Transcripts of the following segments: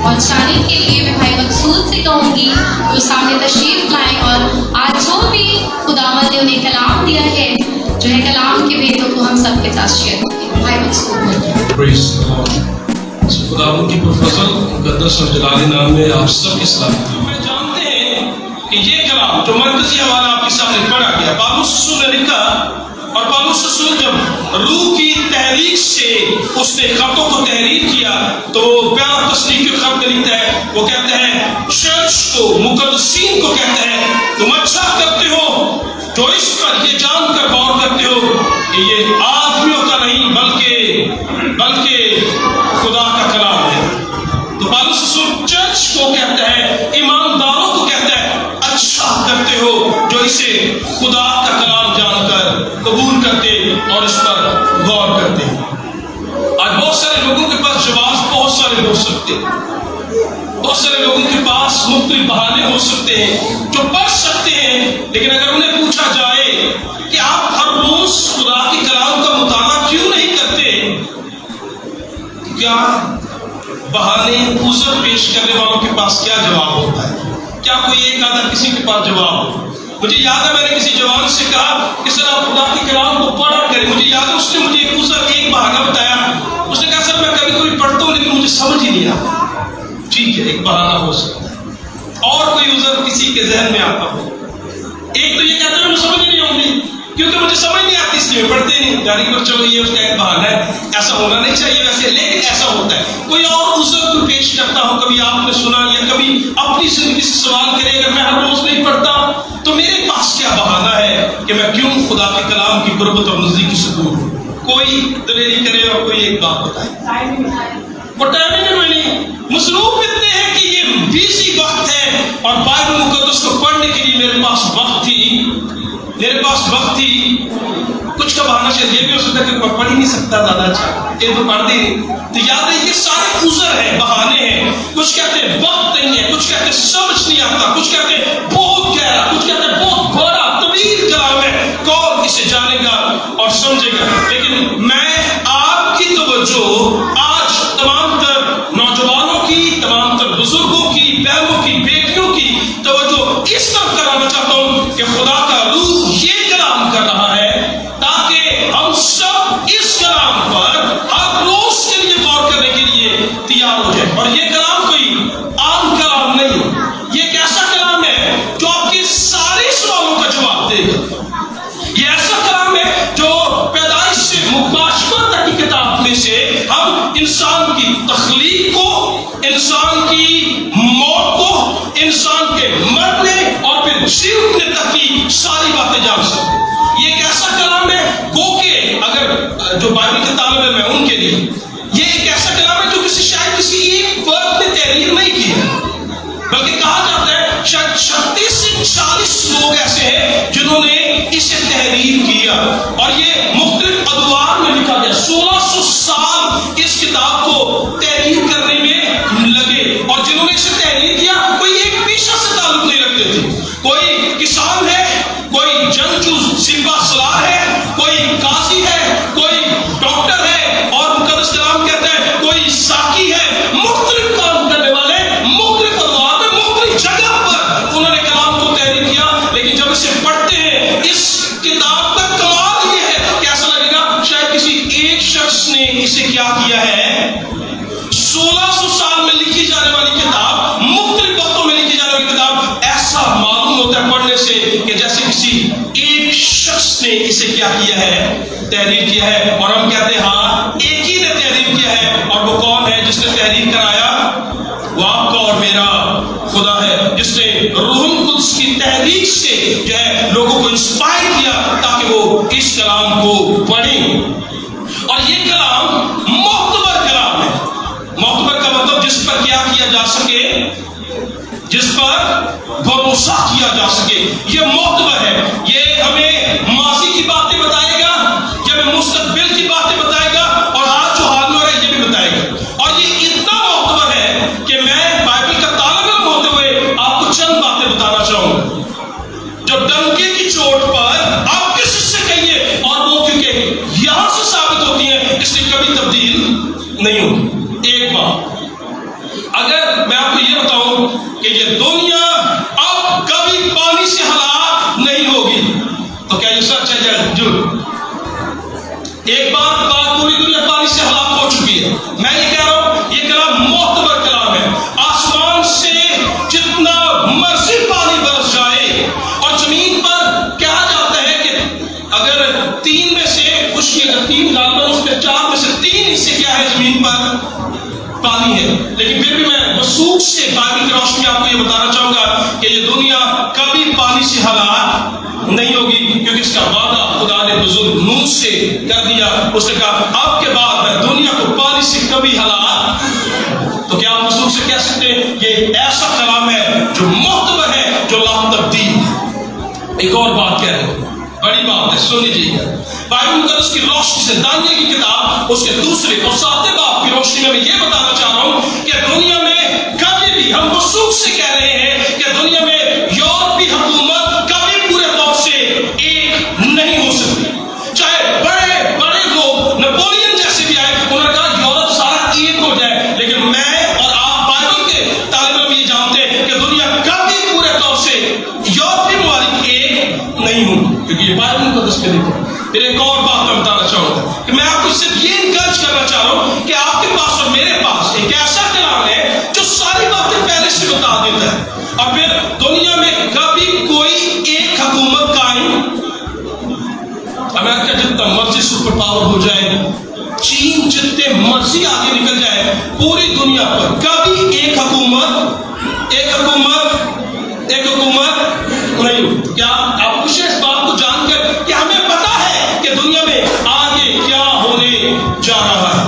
اور شادی کے لیے میں بھائی مقصود سے کہوں گی وہ سامنے تشریف لائیں اور آج جو بھی خداوند نے انہیں کلام دیا ہے جو ہے کلام کے بھیدوں کو ہم سب کے ساتھ شیئر کریں. بھائی مقصود خداوند کی پرفضل مقدس اور جلالی نام میں آپ سب کی سلامت ہو. میں جانتے ہیں کہ یہ کلام جو مرکزی حوالہ آپ کے سامنے پڑھا گیا پالوس رسول نے لکھا، اور پالوس رسول جب روح کی تحریک سے اس نے خطوں کو تحریر کیا تو وہ پیارا تصنیف کے خط میں لکھتا ہے، وہ کہتا ہے چرچ کو، مقدسین کو کہتا ہے تم اچھا کرتے ہو جو اس پر یہ جان کر غور کرتے ہو کہ یہ آدمیوں کا نہیں بلکہ خدا کا کلام ہے. تو پالوس رسول چرچ کو کہتا ہے، ایمانداروں کو کہتا ہے اچھا کرتے ہو جو اسے خدا کا کلام جان کر قبول کرتے اور اس پر غور کرتے. آج بہت سارے لوگوں کے پاس جواب بہت سارے ہو سکتے ہیں، بہت سارے لوگوں کے پاس مختلف بہانے ہو سکتے ہیں جو پڑھ سکتے ہیں، لیکن اگر انہیں پوچھا جائے کہ آپ ہر روز خدا کے کلام کا مطالعہ کیوں نہیں کرتے، کیا بہانے عذر پیش کرنے والوں کے پاس کیا جواب ہوتا ہے؟ کیا کوئی ایک آدھا کسی کے پاس جواب ہو؟ مجھے یاد ہے میں نے کسی جوان سے کہا کہ سر آپ خدا کے کلام کو پڑھا کریں. مجھے یاد ہے اس نے مجھے ایک عذر ایک بہانہ بتایا. اس نے کہا سر میں کبھی کبھی پڑھتا ہوں لیکن مجھے سمجھ ہی نہیں آتا. ٹھیک ہے، ایک بہانہ ہو سکتا ہے. اور کوئی عذر کسی کے ذہن میں آتا ہو؟ ایک تو یہ کہتا ہے مجھے سمجھ نہیں آؤں کیونکہ مجھے سمجھ نہیں آتی اس لیے پڑھتے نہیں. جاری پر چلو یہ اس کا ایک بہانہ ہے، ایسا ہونا نہیں چاہیے ویسے، لیکن ایسا ہوتا ہے. کوئی اور عذر کو پیش کرتا ہو، کبھی آپ نے سنا یا کبھی اپنی زندگی سے سوال کرے اگر میں ہر روز نہیں پڑھتا تو میرے پاس کیا بہانہ ہے کہ میں کیوں خدا کے کلام کی قربت اور نزدیکی سے دور ہوں. کوئی دلیری کرے اور کوئی ایک بات بتائے. وہ ٹائم ہی نہیں، مصروف اتنے ہیں کہ یہ بیسی وقت ہے اور بائبل مقدس کو پڑھنے کے لیے میرے پاس وقت تھی. کچھ کا بہانہ شاید یہ بھی ہو سکتا ہے کہ پڑھ ہی نہیں سکتا زیادہ اچھا یہ تو پڑھ دے نہیں. تو یاد ہے یہ سارے عذر ہیں، بہانے ہیں. کچھ کہتے ہیں وقت نہیں ہے، کچھ کہتے ہیں سمجھ نہیں آتا، کچھ کہتے ہیں بہت گہرا، کچھ کہتے ہیں بہت بڑا طویل کلام ہے، کون اسے جانے گا اور سمجھے گا. لیکن میں آپ کی توجہ آج تمام تر نوجوانوں کی، تمام تر بزرگوں کی، بہنوں کی، بیٹیوں کی توجہ اس طرف کرانا چاہتا ہوں کہ خدا کا روح یہ کلام کر رہا ہے تاکہ ہم سب اس کلام پر ہر روز کے لیے غور کرنے کے لیے تیار ہو جائیں. اور یہ کلام کوئی عام کلام نہیں، یہ ایک ایسا کلام ہے جو آپ کے سارے سوالوں کا جواب دے گا. یہ ایسا کلام ہے جو پیدائش سے مباشرت تک کی کتاب میں سے ہم انسان کی تخلیق کو، انسان کی موت کو، انسان کے مرنے اور پھر جی اٹھنے تک کی ساری باتیں جان سکتے ہیں. یہ ایک ایسا کلام ہے گو کہ اگر جو بائبل کے طالب علم ہیں ان کے لیے یہ ایک ایسا کلام ہے جو شاید کسی ایک فرد نے تحریر نہیں کی ہے، بلکہ کہا جاتا ہے شاید 36 سے 40 لوگ ایسے ہیں جنہوں نے اسے تحریر کیا اور یہ مختلف ادوار میں لکھا گیا. 1600 سال اس کتاب کو تحریر کرنے میں لگے اور جنہوں نے اسے تحریر کیا کوئی ایک پیشہ سے تعلق نہیں رکھتے تھے. کوئی کسان ہے، کوئی جنگجو سپاہ سالار ہے، کوئی قاضی ہے، کوئی ڈاکٹر ہے اور مقدس کلام کہتا ہے کوئی ساقی ہے. مختلف کام کرنے والے مختلف ادوار میں مختلف جگہ پر انہوں نے کلام کو تحریر کیا. لیکن جب اسے پڑھتے ہیں اس کتاب کا کمال یہ ہے کہ ایسا لگے گا شاید کسی ایک شخص نے اسے کیا ہے. 1600 سال میں لکھی جانے والی کتاب، مختلف وقتوں میں لکھی جانے والی کتاب، ایسا معلوم ہوتا ہے پڑھنے سے کہ جیسے کسی ایک شخص نے اسے کیا ہے، تحریر کیا ہے. اور ہم کہتے ہیں ہاں ایک ہی نے تحریر کیا ہے. اور وہ کون ہے جس نے تحریر کرایا؟ وہ آپ کا اور میرا خدا ہے جس نے روح القدس کی تحریک سے جو ہے لوگوں کو انسپائر کیا تاکہ وہ اس کلام کو پڑھیں. اور یہ کلام معتبر کلام ہے. معتبر کا مطلب جس پر کیا جا سکے، جس پر بھروسہ کیا جا سکے. یہ معتبر ہے. یہ ہمیں ماضی کی باتیں بتائے گا، یہ ہمیں مستقبل کی باتیں بتائے گا اور آج جو حال میں ہو رہا ہے یہ بھی بتائے گا. اور یہ اتنا معتبر ہے کہ میں بائبل کا طالب علم ہوتے ہوئے آپ کو چند باتیں بتانا چاہوں گا جو ڈنکے کی چوٹ پر آپ کسی سے کہیے اور وہ کیونکہ یہاں سے ثابت ہوتی ہیں اس لیے کبھی تبدیل نہیں ہوتی. ایک بات، اگر ایک بار پوری دنیا پانی سے ہلاک ہو چکی ہے. میں یہ کہہ رہا ہوں یہ کلام معتبر کلام ہے. آسمان سے جتنا مرضی پانی برس جائے اور زمین پر کہا جاتا ہے کہ اگر 3 میں سے خشکی اگر 3 ڈال دو اس میں 4 میں سے 3 حصے کیا ہے زمین پر پانی ہے. لیکن پھر بھی میں وثوق سے بائبل کی روشنی آپ کو یہ بتانا چاہوں گا کہ یہ دنیا کبھی پانی سے ہلاک نہیں ہوگی, کیونکہ اس کا وعدہ خدا نے بزرگ نوح سے کر دیا. اس نے کہا اب کے بعد میں دنیا کو پانی سے کبھی ہلاک. تو کیا آپ وثوق سے کہہ سکتے ہیں یہ ایسا کلام ہے جو معتبر ہے, جو لا تبدیل. ایک اور بات کہہ رہے ہیں, بڑی بات ہے, سن لیجیے گا. بائبل مقدس کی روشنی سے دانیل کی کتاب اس کے 2 اور 7 باب کی روشنی میں یہ بتانا چاہ رہا ہوں کہ دنیا میں کبھی بھی ہم وثوق سے کہہ رہے ہیں کہ دنیا میں یورپی حکومت کبھی پورے طور سے ایک نہیں ہو سکتی. چاہے بڑے بڑے لوگ نپولین جیسے بھی آئے, انہوں نے کہا یورپ سارا ایک ہو جائے, لیکن میں اور آپ بائبل کے طالب علم یہ جانتے ہیں کہ دنیا کبھی پورے طور سے یورپی ممالک ایک نہیں ہوں, کیونکہ یہ بائبل مقدس میں لکھا ہے. پھر ایک اور بات میں بتانا چاہوں گا کہ میں آپ کو صرف یہ انکریج کرنا چاہ رہا ہوں کہ آپ کے پاس اور میرے پاس ایک ایسا کلام ہے جو ساری باتیں پہلے سے بتا دیتا ہے. اور پھر دنیا میں کبھی کوئی ایک حکومت قائم, امریکہ جتنا مرضی سپر پاور ہو جائے, چین جتنے مرضی آگے نکل جائے, پوری دنیا پر کبھی ایک حکومت نہیں. کیا آپ خوش ہیں اس بات کو جان کر کہ ہمیں پتا ہے کہ دنیا میں آگے کیا ہونے جا رہا ہے.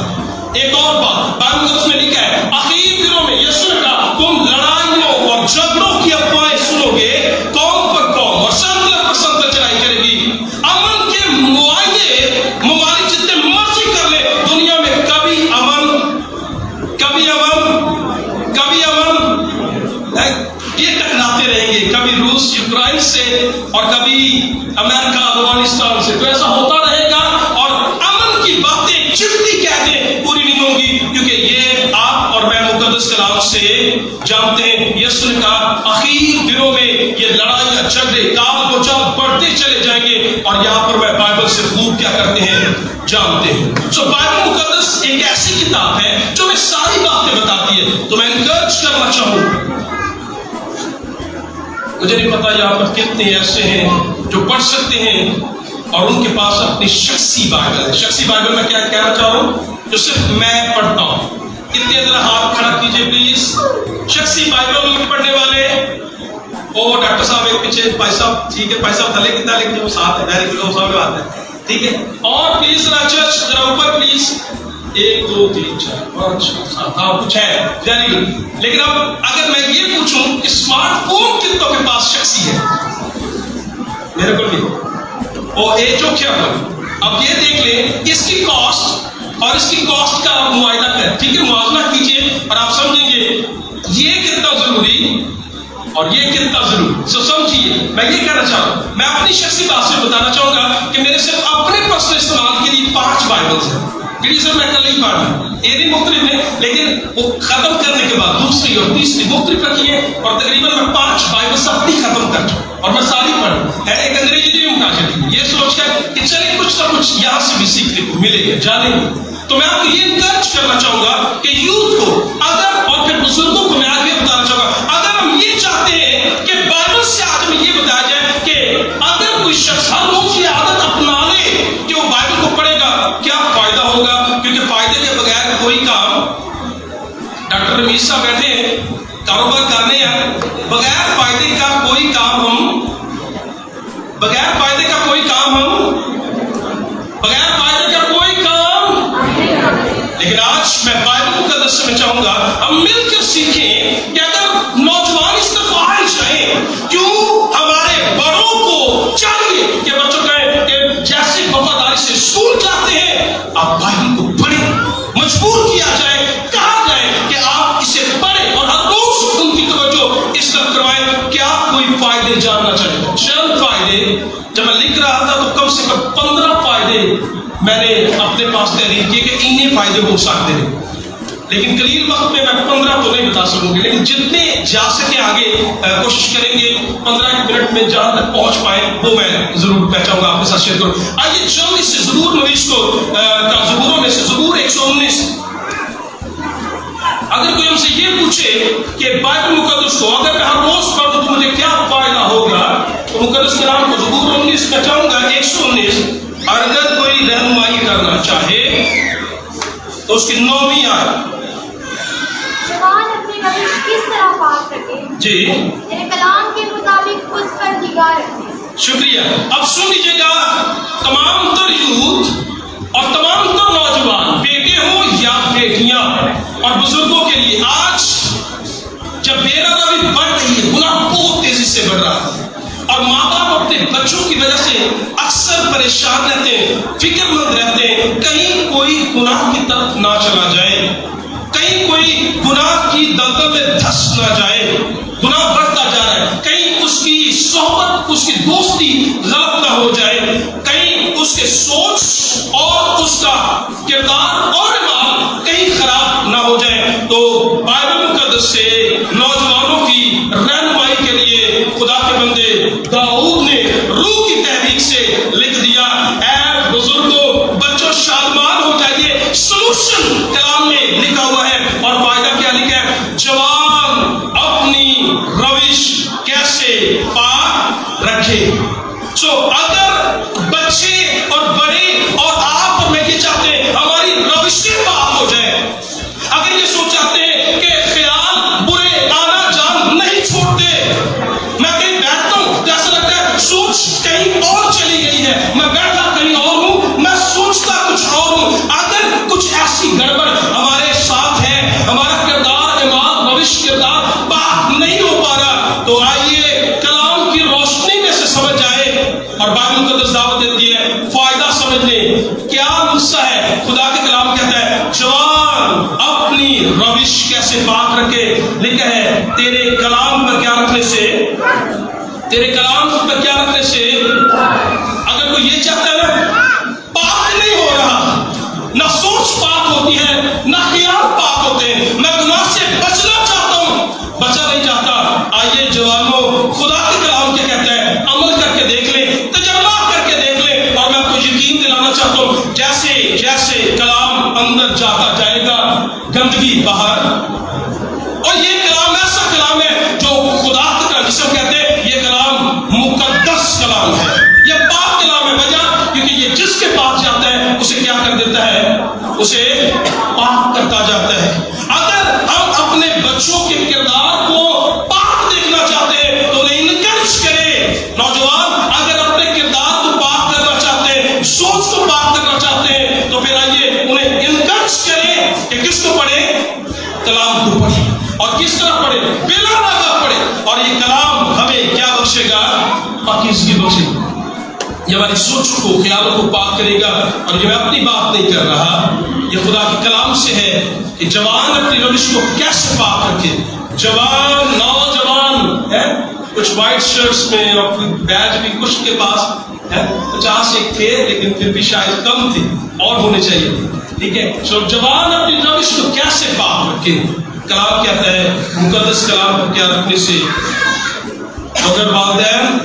ایک اور بات بائبل مقدس میں لکھا ہے, آخری دنوں میں یسوع نے کہا تم لڑائیوں اور جھگڑوں کی افواہیں سنو گے, قوم پر قوم اور سنتر پر سنتر چڑھائی کرے گی. امن کے معاہدے ممالک جتنے مرضی کر لے, دنیا میں کبھی امن یہ ٹکراتے رہیں گے, کبھی روس یوکرائن سے اور کبھی امریکہ افغانستان سے. تو ایسا ہوتا رہے گا اور امن کی باتیں جتنی کہتے پوری نہیں ہوں گی, کیونکہ یہ آپ اور میں مقدس کلام سے جانتے ہیں. یسوع نے کہا اخیر دنوں میں یہ لڑائیاں جھگڑے کال کو جب بڑھتے چلے جائیں گے, اور یہاں پر میں بائبل سے خوب کیا کرتے ہیں جانتے ہیں. سو بائبل مقدس ایک ایسی کتاب ہے جو میں ساری باتیں بتاتی ہے. تو میں انکریج کرنا چاہوں, مجھے نہیں پتا یہاں پر کتنے ایسے ہیں جو پڑھ سکتے ہیں اور ان کے پاس اپنی شخصی بائبل ہے. شخصی بائبل میں کیا کہنا چاہ رہا ہوں, جو صرف میں پڑھتا ہوں. کتنے ذرا ہاتھ کھڑا کیجئے پلیز. شخصی بائبل پڑھنے والے, او ڈاکٹر صاحب ایک پیچھے, بھائی صاحب ٹھیک ہے, بھائی صاحب تھلے کتنا لکھتے ہیں وہ ساتھ ہے, ویری گڈ, صاحب بات ہے, ٹھیک ہے. اور پلیز ذرا چرچ ذرا اوپر پلیز, 1 2 3 4 5 6 7 ہاں کچھ ہے, ویری گڈ. لیکن اب اگر میں یہ پوچھوں کہ اسمارٹ فون کتنوں کے پاس شخصی ہے, میرے کو نہیں, اور ایج جو کیا پر. اب یہ دیکھ لیں اس کی کاسٹ اور اس کی کاسٹ کا معاہدہ کریں, ٹھیک ہے, موازنہ کیجئے اور آپ سمجھیں گے یہ کتنا ضروری اور یہ کتنا ضروری. سو سمجھیے میں یہ کہنا چاہ رہا ہوں, میں اپنی شخصی بات سے بتانا چاہوں گا کہ میرے صرف اپنے پرسنل استعمال کے لیے 5 بائبلز ہیں. سر میں کل نہیں پڑھنا, یہ بھی مختلف ہے, لیکن وہ ختم کرنے کے بعد دوسری اور تیسری مختلف رکھی ہے, اور تقریباً میں 5 بائبل اپنی ختم کر چکا اور میں ساری پڑھ ہے. ایک انگریزی بھی متاثر, یہ سوچ کر کہ چلے کچھ نہ کچھ یہاں سے بھی سیکھنے کو ملے گا, جانے گا. تو میں آپ کو یہ انکریج کرنا چاہوں گا کہ یوتھ کو اگر, اور پھر بزرگوں کو میں آگے بتانا چاہوں گا, اگر ہم یہ چاہتے ہیں کہ بائبل سے آج ہمیں یہ بتایا جائے کہ اگر کوئی شخص ہر روز یہ عادت اپنا لے کہ وہ بائبل کو پڑھے گا, کیا فائدہ ہوگا, کیونکہ فائدے کے بغیر کوئی کام, ڈاکٹر رمیش صاحب بیٹھے ہیں کاروبار کرنے ہیں, بغیر فائدے کا کوئی کام ہم لیکن آج میں بائبل مقدس سے میں چاہوں گا ہم مل کر سیکھیں کہ اگر نوجوان اس طرف آئے جائیں, کیوں ہمارے بڑوں کو چاہیے کہ بچوں کہیں کہ جیسے وفاداری سے اسکول جاتے ہیں آپ بائبل کو پڑھیں, مجبور کیا جائے, کہا جائے کہ آپ اسے پڑھیں اور ہر روز ان کی توجہ اس طرف کروائیں. کیا کوئی فائدے جاننا چاہیے؟ چند فائدے, جب میں لکھ رہا تھا تو کم سے کم 15 فائدے میں نے اپنے پاس تحریر کیے کہ انہیں فائدے ہو سکتے ہیں. لیکن قلیل وقت میں 15 تو نہیں بتا سکوں گے، لیکن جتنے جا سکے آگے کوشش کریں گے 15 منٹ میں جہاں تک پہنچ پائیں وہ میں ضرور پہنچاؤں گا، آپ کے ساتھ شیئر کروں۔ آئیے جلدی سے زبور نویس کو کا زبوروں میں سے زبور 119۔ اگر کوئی ہم سے یہ پوچھے کہ بائبل مقدس کو اگر میں ہر روز پڑھ دوں تو مجھے کیا فائدہ ہوگا، تو مقدس کلام کو زبور 19 میں چاہوں گا 119۔ اور اگر کوئی رہنمائی کرنا چاہے تو اس کی 9ویں آیت۔ جوان اپنی روش کس طرح پاک رکھے؟ جی تیرے کلام کے مطابق اس پر نگاہ رکھے۔ شکریہ۔ اب سن لیجیے گا تمام تر یوتھ اور تمام تر نوجوان، بیٹے ہوں یا بیٹیاں اور بزرگوں کے لیے، آج جب بے روی بڑھ رہی ہے، گناہ بہت تیزی سے بڑھ رہا ہے اور ماں باپ اپنے بچوں کی وجہ سے اکثر پریشان رہتے ہیں، فکر مند رہتے ہیں کہیں کوئی گناہ کی طرف نہ چلا جائے، کہیں کوئی گناہ کی دلدل میں دھس نہ جائے، گناہ بڑھتا جا رہا ہے، کہیں اس کی صحبت، اس کی دوستی غلط نہ ہو جائے، کہیں اس کے سوچ اور اس کا کردار اور اعمال کہیں خراب نہ ہو جائے۔ تو بائبل مقدس سے نوجوانوں کی رہنمائی کے لیے خدا کے بندے داؤد نے روح کی تحریک سے لکھ دیا، اے بزرگوں بچوں شادمان ہو جائیے۔ سلوشن کلام میں لکھا ہوا ہے اور فائدہ کیا لکھا ہے؟ جوان اپنی روش کیسے پاک رکھے۔ اگر بچے اور بڑے اور آپ اور میں یہ چاہتے ہیں ہماری روشیں پاک ہو جائے، اگر یہ سوچ چاہتے ہیں کہ خیال برے آنا جان نہیں چھوڑتے، میں کہیں بیٹھتا ہوں تو ایسا لگتا ہے سوچ کہیں اور چلی گئی ہے، میں بیٹھا کہیں اور ہوں، میں سوچتا کچھ اور ہوں۔ اگر کچھ ایسی گڑبڑ ہمارے ساتھ ہے، ہمارا کردار اعمال روش کردار پاک نہیں ہو پا رہا، تو آئیے کلام کی روشنی میں سے سمجھ جائے۔ اور بائبل مقدس دعوت دیتی ہے فائدہ سمجھنے کیا نسخہ ہے۔ خدا کے کلام کہتا ہے جوان اپنی روش کیسے پاک رکھے، لکھا ہے تیرے کلام پر کیا رکھنے سے، تیرے کلام پر کیا رکھنے سے۔ اگر کوئی یہ چاہتا ہے نا پاک نہیں ہو رہا، نہ سوچ پاک ہوتی ہے نہ خیال پاک ہوتے ہیں، میں گناہ سے بچنا چاہتا ہوں، بچا نہیں چاہتا، آئیے جوانوں خدا کے کلام کیا کہتا ہے عمل کر کے دیکھ لیں، تجربہ کر کے دیکھ لیں، اور میں آپ کو یقین دلانا چاہتا ہوں جیسے جیسے کلام اندر جاتا جائے گا گندگی باہر، اور یہ کلام ایسا کلام ہے جو خدا کا کلام جسے ہم کہتے ہیں یہ کلام مقدس کلام ہے، یہ پاک کلام ہے۔ وجہ کیونکہ یہ جس کے پاس جاتا ہے اسے کیا کر دیتا ہے، اسے پاک کرتا جاتا ہے۔ اگر ہم اپنے بچوں کے کردار کو پاک دیکھنا چاہتے ہیں تو انہیں انکریج کریں۔ نوجوان اگر اپنے کردار کو پاک کرنا چاہتے ہیں، سوچ کو پاک کرنا چاہتے ہیں، تو پھر آئیے انہیں انکریج کریں کہ کس کو پڑھیں، کلام کو پڑھیں، اور کس طرح پڑھیں، بلا ناغہ پڑھیں، اور یہ کلام ہمیں کیا بخشے گا، پاکیزگی بخشے گا، یہ ہماری سوچوں کو خیالوں کو پاک کرے گا۔ اور یہ میں اپنی بات نہیں کر رہا، یہ خدا کے کلام سے ہے کہ جوان اپنی روش کو کیسے پاک رکھے۔ جوان نوجوان ہے، کچھ وائٹ شرٹس میں اور بیج بھی کچھ کے پاس ہے، 50 ایک تھے لیکن پھر بھی شاید کم تھے اور ہونے چاہیے، ٹھیک ہے۔ تو جوان اپنی روش کو کیسے پاک رکھے، کلام کہتا ہے مقدس کلام کو کیا رکھنے سے۔ اگر والدین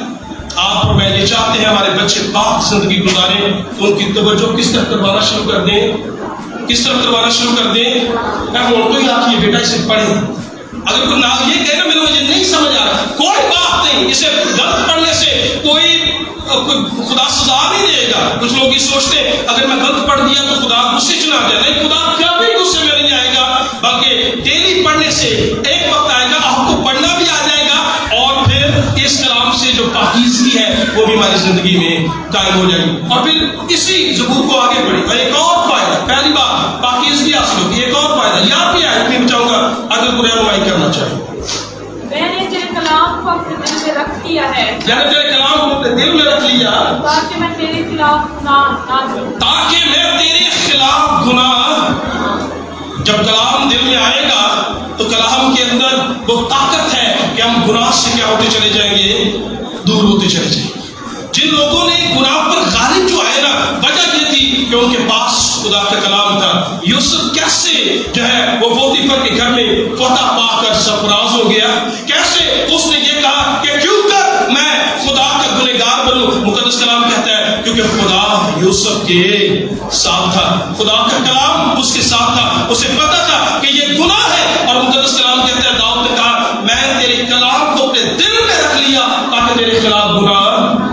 آپ اور میں یہ چاہتے ہیں ہمارے بچے پاک زندگی گزاریں تو ان کی توجہ کس طرف کروانا شروع کر دیں، کس طرف کروانا شروع کر دیں، میں ان کو ہی آتی ہے بیٹا اسے پڑھیں۔ اگر کوئی نہ یہ کہے نا میرے مجھے نہیں سمجھ آ رہا، کوئی بات نہیں، اسے غلط پڑھنے سے کوئی خدا سزا نہیں دے گا۔ کچھ لوگ یہ سوچتے ہیں اگر میں غلط پڑھ دیا تو خدا غصے چ نہ جائے، نہیں، خدا کبھی غصے میں نہیں آئے گا، بلکہ ڈیلی پڑھنے سے ایک وقت آئے گا آپ کو پڑھنا بھی آ جائے گا، اور پھر اس کلام سے جو پاکیزگی ہے وہ بھی ہماری زندگی میں قائم ہو جائے گی۔ اور پھر اسی زبور کو آگے بڑھیں۔ ایک اور فائدہ، پہلی بات پاکیزگی حاصل ہوگی، ایک اور فائدہ یاد بھی آئے نہیں بچاؤں گا اگر کوئی رہنمائی کرنا چاہے۔ میں نے تیرے کلام کو اپنے دل میں رکھ لیا ہے، میں نے تیرے کلام کو اپنے دل میں رکھ لیا تاکہ میں تیرے خلاف گناہ نہ کروں، تاکہ میں تیرے خلاف گناہ۔ جب کلام دل میں آئے گا تو کلام کے اندر وہ طاقت ہے کہ ہم گناہ سے کیا ہوتے چلے جائیں گے، دور ہوتے چلے جائیں گے۔ جن لوگوں نے گناہ پر غالب جو آئے نا، وجہ یہ تھی کہ ان کے پاس خدا کا کلام تھا. یوسف کیسے جو ہے وہ پوتیفر کے گھر میں فتح پا کر سرفراز ہو گیا, کیسے اس نے یہ کہا کہ کیوں کر میں خدا کا گنہگار بنوں. مقدس کلام کہتا ہے کیونکہ خدا یوسف کے ساتھ تھا, خدا کا کلام اس کے ساتھ تھا, اسے پتا تھا کہ یہ گناہ ہے. اور مقدس کلام کہتا ہے داؤد نے کہا میں تیرے کلام کو اپنے دل میں رکھ لیا تاکہ میرے خلاف گناہ.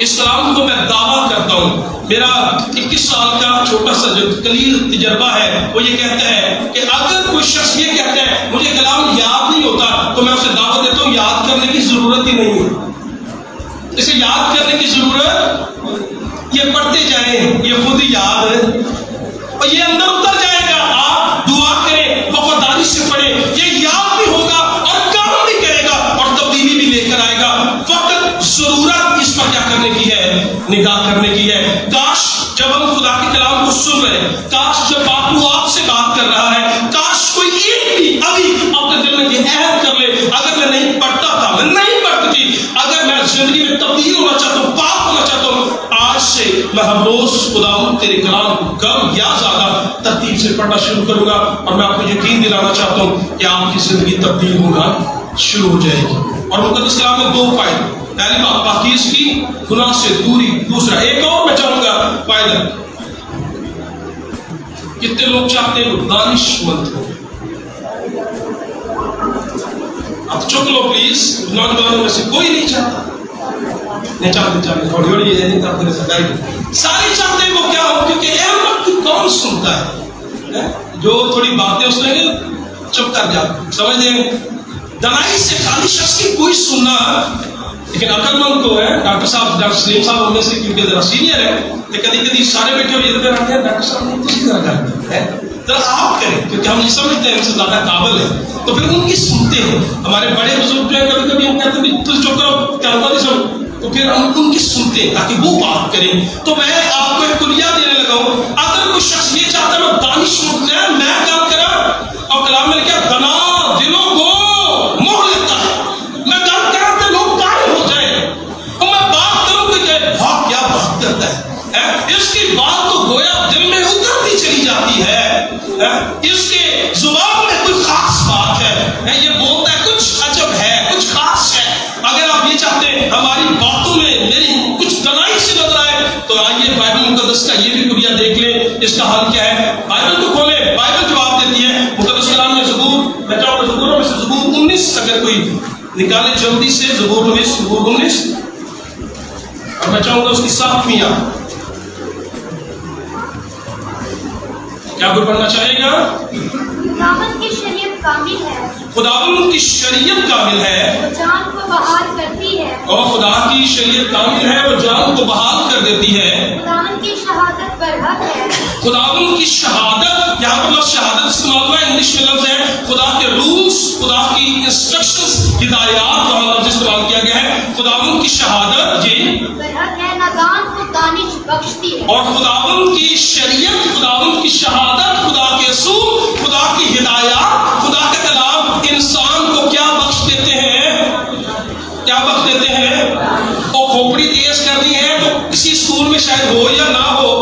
اس کلام کو میں دعویٰ کرتا ہوں. میرا 21 سال کا چھوٹا سا جو قلیل تجربہ ہے وہ یہ کہتا ہے کہ اگر کوئی شخص یہ کہتا ہے مجھے کلام یاد نہیں ہوتا تو میں اسے دعوت دیتا ہوں یاد کرنے کی ضرورت ہی نہیں ہے. اسے یاد کرنے کی ضرورت, یہ پڑھتے جائیں یہ خود ہی یاد ہے اور یہ اندر اتر جائے گا. آپ دعا کریں, وفاداری سے پڑھیں, یہ یاد بھی ہوگا اور کام بھی کرے گا اور تبدیلی بھی لے کر آئے گا. فقط ضرورت اس پر کیا کرنے کی ہے, نگاہ کرنے کی ہے. کاش جب ہم خدا کے کلام کو سن رہے ہیں, کاش جب باپو آپ سے بات کر رہا ہے, کاش کوئی ایک بھی ابھی اپنے دل میں یہ عہد کر لے اگر میں نہیں پڑھتا تھا, میں نہیں پڑھتی تھی, اگر میں زندگی میں تبدیل ہونا چاہتا ہوں, پاک ہونا چاہتا ہوں, آج سے میں ہر روز خداوند تیرے کلام کو کم یا زیادہ ترتیب سے پڑھنا شروع کروں گا. اور میں آپ کو یقین دلانا چاہتا ہوں کہ آپ کی زندگی تبدیل ہونا شروع ہو جائے گی. اور مقدس کلام میں 2 فائدے, پہلی بات پاکیزگی, گناہ سے دوری. دوسرا ایک اور میں چاہوں گا فائدہ, کتنے لوگ چاہتے ہیں وہ دانش مند ہو. اب چک لو پلیز, نوجوانوں میں سے کوئی نہیں چاہتا, نہیں چاہتے تھوڑی تھوڑی سارے چاہتے ہیں وہ کیا ہو, کیونکہ احمد کو کون سنتا ہے, جو تھوڑی باتیں اس نے چپ کر جاتا. سمجھ دیں دنائی سے خالی شخص کی کوئی سننا, لیکن عقل مند کو ہے. ڈاکٹر صاحب, ڈاکٹر سلیم صاحب ہم میں سے کیونکہ ذرا سینئر ہے تو کبھی کبھی سارے بیٹھے ہوئے ادھر رہتے ہیں ڈاکٹر صاحب نے کسی طرح کرتے ہیں, ذرا آپ کریں کیونکہ ہم یہ سمجھتے ہیں ان سے زیادہ قابل ہے, تو پھر ان کی سنتے ہیں. ہمارے بڑے بزرگ جو ہیں کبھی کبھی ہم کہتے ہیں تو چپ کرو کیا ہوتا نہیں سب, تو پھر ہم ان کی سنتے ہیں تاکہ وہ بات کریں. تو میں آپ کو ایک کلیہ دینے لگا ہوں. اگر کوئی شخص یہ چاہتا ہے میں دانش میں کام کرا, اور کلام میں کیا دنا دلوں کو موہ لیتا ہے, میں کام کرا تو لوگ قائم ہو جائیں, اور میں بات کروں کہ بہت کیا بات کرتا ہے, اس کی بات تو گویا دل میں اترتی چلی جاتی ہے. اس کے زبان میں کوئی خاص بات ہے, یہ بولتا ہے کچھ عجب ہے, کچھ خاص ہے. اگر آپ یہ چاہتے ہیں ہماری باتوں میں میری کچھ دنائی سے نظر آئے تو آئیے بائبل مقدس کا یہ بھی کلیہ دیکھ لیں. اس کا حل کیا ہے, بائبل کو کھولیں, بائبل جواب دیتی ہے. مقدس کلام میں زبور, میں چاہوں گا زبوروں میں سے زبور 19 اگر کوئی نکالے جلدی سے, زبور 19, اور میں چاہوں گا اس کی 7ویں آیت. کیا کوئی پڑھنا چاہے گا؟ خداوند کی شریعت کامل ہے, خداوند کی شریعت کامل ہے, وہ جان کو بحال کرتی ہے, اور خدا کی شریعت کامل ہے, وہ جان کو بحال کر دیتی ہے. خداوند کی شہادت برحق ہے, خداوند کی شہادت, یہاں پر لفظ شہادت استعمال ہوا ہے, انگلش میں لفظ ہے خدا کے رولز, خدا کی انسٹرکشنز, ہدایات, وہاں لفظ استعمال کیا گیا ہے. خداوند کی شہادت جی برحق ہے, نادان کو دانش بخشتی ہے. اور خداوند کی شریعت, خداوند کی شہادت, خدا کے اصول, خدا کی ہدایات, خدا کا کلام انسان کو کیا بخش دیتے ہیں, کیا بخش دیتے ہیں. اور کھوپڑی تیز کرنی ہے تو کسی اسکول میں شاید ہو یا نہ ہو,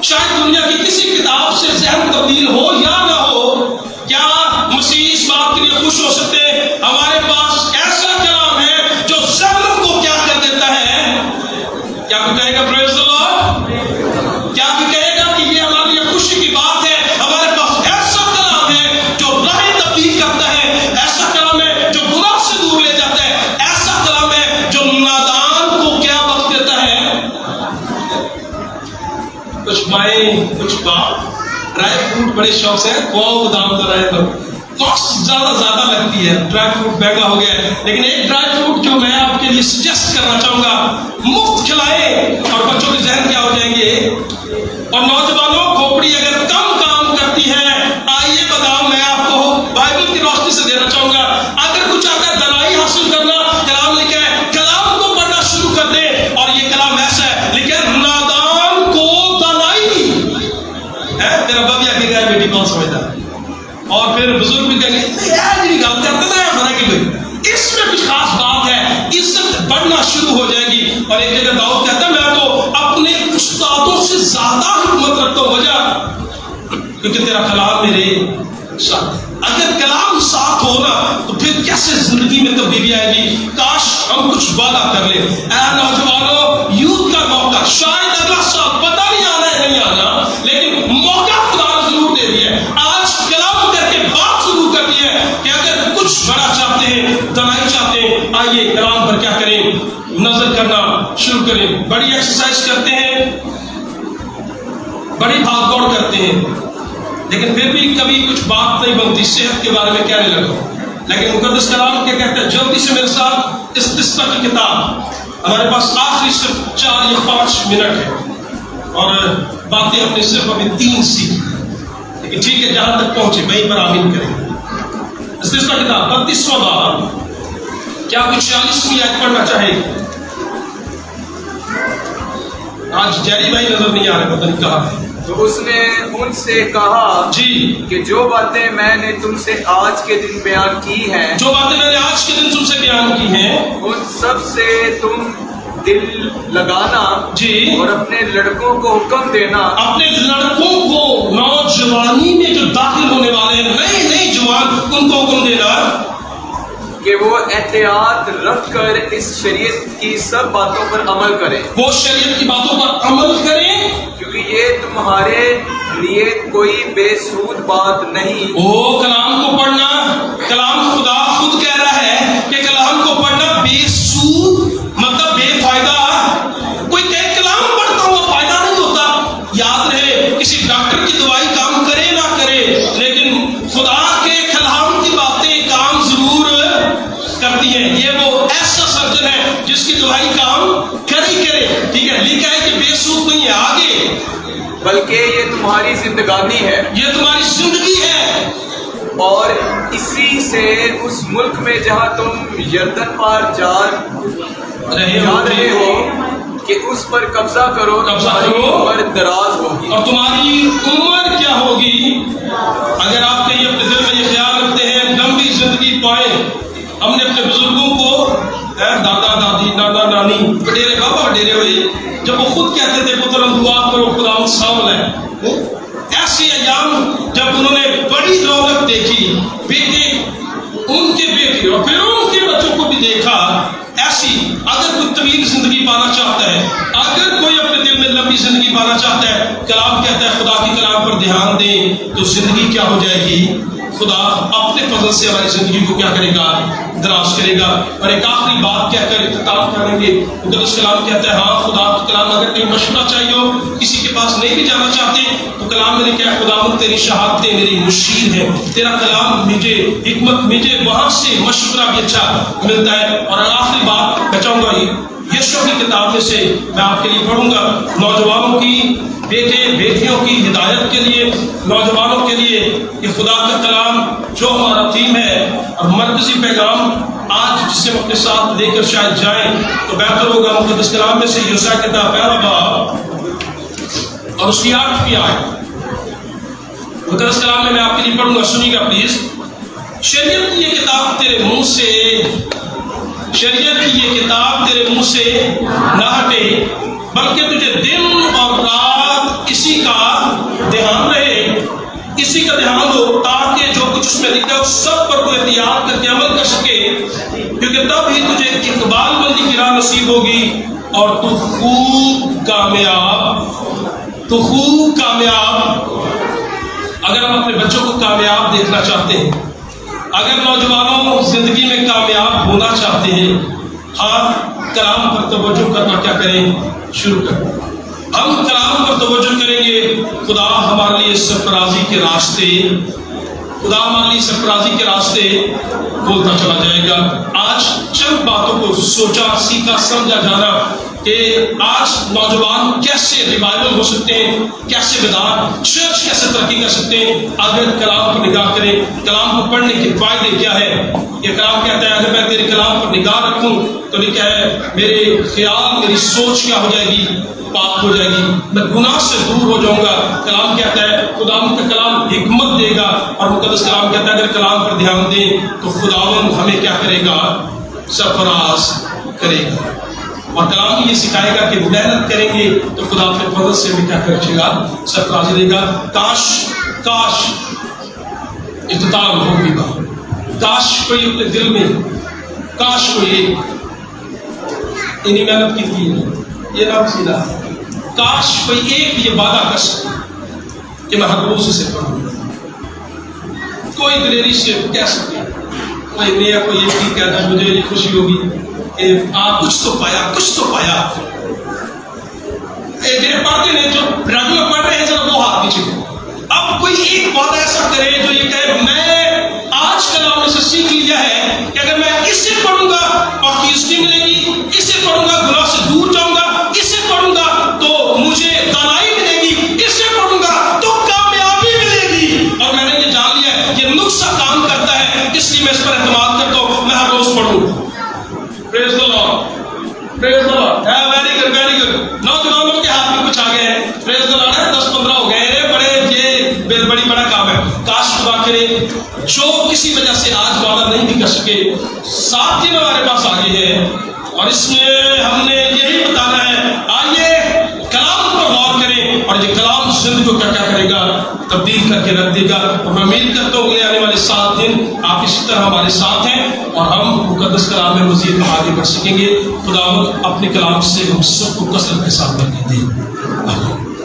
شاید دنیا کی کسی کتاب سے ذہن تبدیل ہو یا نہ ہو, کیا مسیح اس بات کے لیے خوش ہو سکتے ہیں ہمارے پاس ایسا کلام ہے جو ذہنوں کو کیا کر دیتا ہے. کیا کوئی کہے گا پریز دی لارڈ, کیا کوئی کہے گا کہ یہ ہمارے لیے خوشی کی بات ہے, ہمارے پاس ایسا کلام ہے جو راہیں تبدیل کرتا ہے, ایسا کلام ہے جو گناہ سے دور لے جاتا ہے, ایسا کلام ہے جو نادان کو کیا بخش دیتا ہے. کچھ مائیں کچھ باپ ڈرائی فروٹ بڑے شوق سے بہت دام کر رہے تو کاسٹ زیادہ لگتی ہے, ڈرائی فروٹ مہنگا ہو گیا ہے, لیکن ایک ڈرائی فروٹ جو میں آپ کے لیے سجیسٹ کرنا چاہوں گا, مفت کھلائیں اور بچوں کے ذہن کیا ہو جائیں گے. اور نوجوانوں, کھوپڑی اگر کم کام کرتی ہے, آئیے بتاؤ میں آپ کو بائبل کی روشنی سے دینا چاہوں گا. اگر کچھ اگر دنائی حاصل کرنا, کلام لکھا ہے, کلام کو پڑھنا شروع کر دے, اور یہ کلام ایسا ہے لیکن نادان کو دنائی ہے. تیرا بابیا کی گائے بیٹی کون سمجھتا ہے, اور پھر بزرگ بھی کہیں گے گل کرتے تھے فرق ہی کوئی, اس میں کچھ خاص بات ہے. عزت بڑھنا شروع ہو جائے گی. اور ایک جگہ داؤد کہتا ہے میں تو اپنے استادوں سے زیادہ حکمت رکھتا ہوں. وجہ کیونکہ تیرا کلام میرے ساتھ. اگر کلام ساتھ ہو نا تو پھر کیسے زندگی میں تبدیلی آئے گی. کاش ہم کچھ وعدہ کر لیں. اے نوجوانوں, یوتھ کا موقع شاید اگلا سال پتہ نہیں آنا ہے نہیں آنا, لیکن موقع خدا نے ضرور دے دیا ہے. آج کلام کر کے بات ضرور کر دی ہے کہ اگر کچھ بڑا چاہتے ہیں, دلائی چاہتے ہیں, آئیے کلام پر کیا کریں, نظر کرنا شروع کریں. بڑی ایکسرسائز کرتے ہیں, بڑی بھاگ دوڑ کرتے ہیں, لیکن پھر بھی کبھی کچھ بات نہیں بنتی. صحت کے بارے میں کہنے لگا, لیکن مقدس کلام کیا کہتا ہے. جلدی سے میرے ساتھ استسقاء کی کتاب, ہمارے پاس آخری صرف 4 یا 5 منٹ ہے اور باتیں اپنی صرف ابھی 3 سیکھ, لیکن ٹھیک ہے جہاں تک پہنچے وہیں پر آمین کریں. استسقاء کتاب 32واں باب, کیا کچھ 46ویں آیت پڑھنا چاہے گی؟ آج جیری بھائی نظر نہیں آ رہے, پتہ نہیں کہاں ہے. تو اس نے ان سے کہا جی کہ جو باتیں میں نے تم سے آج کے دن بیان کی ہیں, جو باتیں میں نے آج کے دن تم سے بیان کی ہیں, ان سب سے تم دل لگانا جی, اور اپنے لڑکوں کو حکم دینا. اپنے لڑکوں کو نوجوانی میں جو داخل ہونے والے ہیں, نئے جوان, ان کو حکم دینا کہ وہ احتیاط رکھ کر اس شریعت کی سب باتوں پر عمل کریں, وہ شریعت کی باتوں پر عمل کریں, کیونکہ یہ تمہارے لیے کوئی بے سود بات نہیں. وہ کلام کو پڑھنا, کلام خدا خود کہہ رہا ہے کہ کلام کو پڑھنا بے سود مطلب بے فائدہ. کوئی کہے کلام پڑھتا ہوں وہ فائدہ نہیں ہوتا. یاد رہے, کسی ڈاکٹر کی دوائی کام کرے نہ کرے, لیکن خدا کے کلام کی باتیں کام ضرور کرتی ہیں. یہ وہ ایسا سرجن ہے جس کی دوائی کام کرے. ٹھیک ہے, لکھا ہے کہ بے سود نہیں ہے. آگے, بلکہ یہ تمہاری زندگانی ہے, یہ تمہاری زندگی ہے, اور اسی سے اس ملک میں جہاں تم یردن پار جا رہے ہو کہ اس پر قبضہ کرو. تمہاری عمر دراز ہوگی. اور تمہاری عمر کیا ہوگی؟ اگر آپ کہیں اپنے دل میں یہ خیال رکھتے ہیں لمبی زندگی پائیں. ہم نے اپنے بزرگوں کو, دادا دادی, نانا نانی, وڈیرے بابا وڈیرے ہوئے, جب وہ خود کہتے تھے پتر دعا کرو خدا سامنے ہے, ایسے ایام جب انہوں نے بڑی رونق دیکھی, بیٹے ان کے بیٹے اور پھر ان کے بچوں کو بھی دیکھا. ایسی اگر کوئی طویل زندگی پانا چاہتا ہے, اگر کوئی اپنے دل میں لمبی زندگی پانا چاہتا ہے, کلام کہتا ہے خدا کی کلام پر دھیان دیں تو زندگی کیا ہو جائے گی. خدا اپنے فضل سے ہماری زندگی کو کیا کرے گا, دراز کرے گا. اور ایک آخری بات کہہ کر اختتام کریں گے. مقدس کلام کہتا ہے ہاں خدا کا کلام اگر کہیں مشورہ چاہیے ہو, کسی کے پاس نہیں بھی جانا چاہتے, تو کلام میں نے کہا خدا تیری شہادتیں میری مشیر ہے, تیرا کلام مجھے حکمت, مجھے وہاں سے مشورہ بھی اچھا ملتا ہے. اور آخری بات میں چاہوں گا یشوع کی کتاب میں سے میں آپ کے لیے پڑھوں گا, نوجوانوں کی, بیٹے بیٹیوں کی ہدایت کے لیے, نوجوانوں کے لیے کہ خدا کا کلام جو ہمارا تھیم ہے اور مرکزی پیغام آج جسے ہم اپنے ساتھ لے کر شاید جائیں تو بہتر ہوگا. مقدس کلام میں سے یوشع کتاب 11 باب اور اس کی 8ویں آیت مقدس کلام میں آپ کے لیے پڑھوں گا, سنیے گا پلیز. شریعت کی یہ کتاب تیرے منہ سے, شریعت کی یہ کتاب تیرے منہ سے نہ ہٹے, بلکہ تجھے دن اور رات اسی کا دھیان رہے, اسی کا دھیان ہو, تاکہ جو کچھ اس میں لکھا ہے اس سب پر تو احتیاط کر کے عمل کر سکے, کیونکہ تب ہی تجھے اقبال بندی کی راہ نصیب ہوگی اور تو خوب کامیاب. اگر ہم اپنے بچوں کو کامیاب دیکھنا چاہتے ہیں, اگر نوجوانوں زندگی میں کامیاب ہونا چاہتے ہیں, ہاں کلام پر توجہ کرنا کیا کریں شروع کریں. ہم کلام پر توجہ کریں گے, خدا ہمارے لیے سرفرازی کے راستے, خدا ہمارے لیے سرفرازی کے راستے کھولتا چلا جائے گا. آج چند باتوں کو سوچا, سیکھا, سمجھا جانا کہ آج نوجوان کیسے ریوائول ہو سکتے ہیں, کیسے بیدار, چرچ کیسے ترقی کر سکتے ہیں اگر کلام پر نگاہ کریں. کلام کو پڑھنے کے فائدے کیا ہے؟ یہ کلام کہتا ہے اگر میں تیرے کلام پر نگاہ رکھوں تو لکھا ہے میرے خیال, میری سوچ کیا ہو جائے گی, پاک ہو جائے گی, میں گناہ سے دور ہو جاؤں گا. کلام کہتا ہے خداوند کا کلام حکمت دے گا, اور مقدس کلام کہتا ہے اگر کلام پر دھیان دیں تو خداوند ہمیں کیا کرے گا, سرفراز کرے گا اور کلام یہ سکھائے گا کہ محنت کریں گے تو خدا اپنے فضل سے بھی کیا کرے گا سب راضی دے گا. کاش اختتام ہو بھی گا. کاش کوئی اپنے دل میں کاش کوئی انہیں محنت کی تھی یہ نام سیدھا کاش کوئی ایک یہ وعدہ کر سکے کہ میں ہر روز اسے پڑھوں گا. کوئی دلیری سے کہہ سکے کوئی نیا کوئی یہ بھی کہتا ہے مجھے یہ خوشی ہوگی کہ آپ کچھ تو پایا. میرے پڑھتے نے جو ریگولر پڑھ رہے ہیں ذرا وہ ہاتھ نیچے کرو. اب کوئی ایک وعدہ ایسا کرے جو یہ کہے میں آج کلام میں سے سیکھ لیا ہے کہ اگر میں اس سے پڑھوں گا پاکیزگی ملے گی, اس سے پڑھوں گا گناہ سے دور جاؤں گا, اس سے پڑھوں گا تو مجھے دانائی ملے گی, اس سے پڑھوں گا تو کامیابی ملے گی. اور میں نے یہ جان لیا ہے یہ نسخہ کام کرتا ہے اس لیے میں اس پر اعتماد کرتا ہوں, میں ہر روز پڑھوں. Praise the lord, praise the lord. Very good very good. نوجوانوں کے ہاتھ میں کچھ آ گئے ہیں. پریز دی لارڈ. 10-15 ہو گئے بڑی بڑا کام ہے. کاش خدا کرے جو کسی وجہ سے آج وعدہ نہیں بھی کر سکے 7 دن ہمارے پاس آگے ہیں اور اس میں ہم نے یہی بتانا ہے آئیے کلام پر غور کریں اور یہ کلام زندگی کو کیا کرے گا تبدیل کر کے رکھ دے گا. اور میں امید کرتا ہوں کہ آنے والے 7 دن آپ اسی طرح ہمارے ساتھ ہیں اور ہم مقدس کلام میں مزید آگے بڑھ سکیں گے. خدا اپنے کلام سے ہم سب کو کثرت کے ساتھ برکت دے.